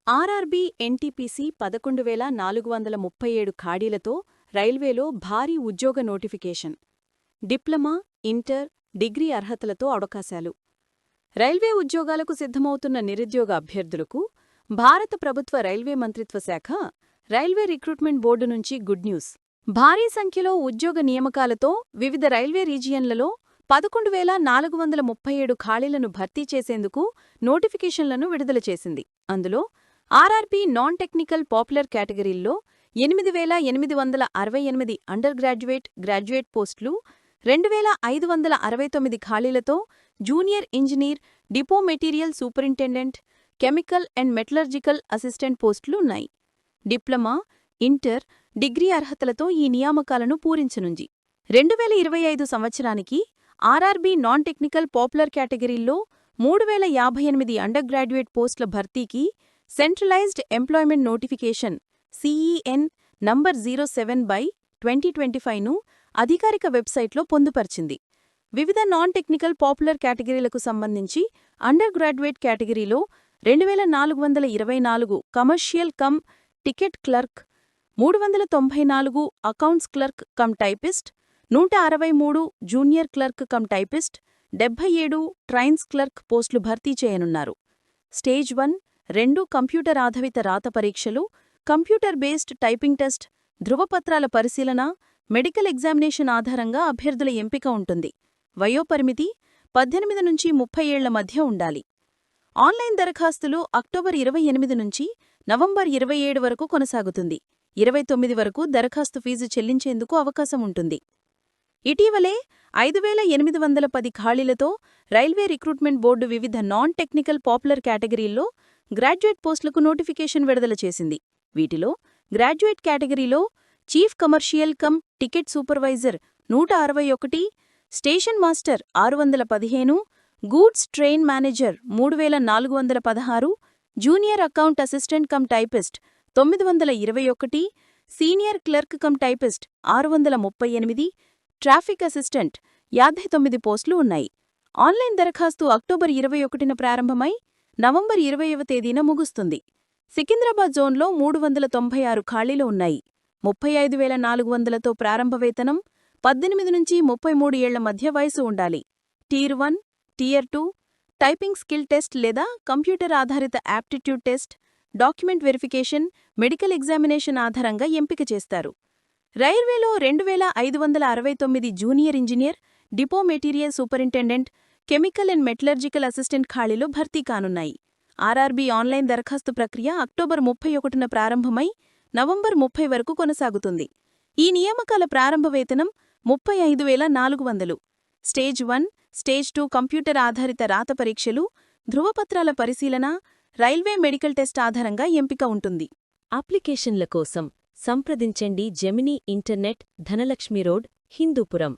RRB NTPC 11,437 ఖాళీలతో రైల్వేలో భారీ ఉద్యోగ నోటిఫికేషన్. డిప్లొమా, ఇంటర్, డిగ్రీ అర్హతలతో అవకాశాలు. రైల్వే ఉద్యోగాలకు సిద్ధమవుతున్న నిరుద్యోగ అభ్యర్థులకు భారత ప్రభుత్వ రైల్వే మంత్రిత్వ శాఖ, రైల్వే రిక్రూట్మెంట్ బోర్డు నుంచి గుడ్ న్యూస్. భారీ సంఖ్యలో ఉద్యోగ నియామకాలతో వివిధ రైల్వే రీజియన్లలో 11,437 ఖాళీలను భర్తీ చేసేందుకు నోటిఫికేషన్లను విడుదల చేసింది. అందులో ఆర్ఆర్బీ నాన్ టెక్నికల్ పాపులర్ కేటగిరీల్లో 8,868 అండర్ గ్రాడ్యుయేట్, గ్రాడ్యుయేట్ పోస్టులు, 2,569 ఖాళీలతో junior engineer, depot material superintendent, chemical and metallurgical assistant పోస్టులు ఉన్నాయి. డిప్లొమా, ఇంటర్, డిగ్రీ అర్హతలతో ఈ నియామకాలను పూరించనుంది. 2025 సంవత్సరానికి ఆర్ఆర్బీ నాన్ టెక్నికల్ పాపులర్ కేటగిరీల్లో 3,058 అండర్ గ్రాడ్యుయేట్ పోస్టుల భర్తీకి centralized employment notification CEN number 07/2025ను అధికారిక వెబ్సైట్లో పొందుపర్చింది. వివిధ నాన్ టెక్నికల్ పాపులర్ కేటగిరీలకు సంబంధించి అండర్ గ్రాడ్యుయేట్ కేటగిరీలో 2,424 commercial come ticket clerk, 394 accounts clerk cum typist, 163 junior clerk cum typist, 77 trains clerk పోస్టులు భర్తీ చేయనున్నారు. స్టేజ్ 1, 2 కంప్యూటర్ ఆధారిత రాత పరీక్షలు, కంప్యూటర్ బేస్డ్ టైపింగ్ టెస్ట్, ధృవపత్రాల పరిశీలన, మెడికల్ ఎగ్జామినేషన్ ఆధారంగా అభ్యర్థుల ఎంపిక ఉంటుంది. వయోపరిమితి 18 నుంచి 30 ఏళ్ల మధ్య ఉండాలి. ఆన్లైన్ దరఖాస్తులు అక్టోబర్ 28 నుంచి నవంబర్ 27 వరకు కొనసాగుతుంది. 29 వరకు దరఖాస్తు ఫీజు చెల్లించేందుకు అవకాశం ఉంటుంది. ఇటీవలే 5,810 ఖాళీలతో రైల్వే రిక్రూట్మెంట్ బోర్డు వివిధ నాన్ టెక్నికల్ పాపులర్ కేటగిరీల్లో గ్రాడ్యుయేట్ పోస్టులకు నోటిఫికేషన్ విడుదల చేసింది. వీటిలో గ్రాడ్యుయేట్ కేటగిరీలో chief commercial come ticket supervisor 161, station master 615, goods train manager 3,416, junior account assistant cum typist 921, senior clerk cum typist 638, traffic assistant 59 పోస్టులు ఉన్నాయి. ఆన్లైన్ దరఖాస్తు October 21న ప్రారంభమై నవంబర్ 20వ తేదీన ముగుస్తుంది. సికింద్రాబాద్ జోన్లో 396 ఖాళీలు ఉన్నాయి. 35,400తో ప్రారంభ వేతనం, 18 నుంచి 33 ఏళ్ల మధ్య వయసు ఉండాలి. Tier 1, tier 2 typing skill test లేదా కంప్యూటర్ ఆధారిత aptitude test, document verification, medical examination ఆధారంగా ఎంపిక చేస్తారు. రైల్వేలో 2,569 junior engineer, depot material superintendent, chemical and metallurgical assistant ఖాళీలు భర్తీ కానున్నాయి. ఆర్ఆర్బీ ఆన్లైన్ దరఖాస్తు ప్రక్రియ అక్టోబర్ 31న ప్రారంభమై నవంబర్ 30 వరకు కొనసాగుతుంది. ఈ నియామకాల ప్రారంభ వేతనం 35,400. స్టేజ్ 1, స్టేజ్ 2 కంప్యూటర్ ఆధారిత రాత పరీక్షలు, ధృవపత్రాల పరిశీలన, రైల్వే మెడికల్ టెస్ట్ ఆధారంగా ఎంపిక ఉంటుంది. అప్లికేషన్ల కోసం సంప్రదించండి Gemini internet, Dhanalakshmi road, Hindupuram.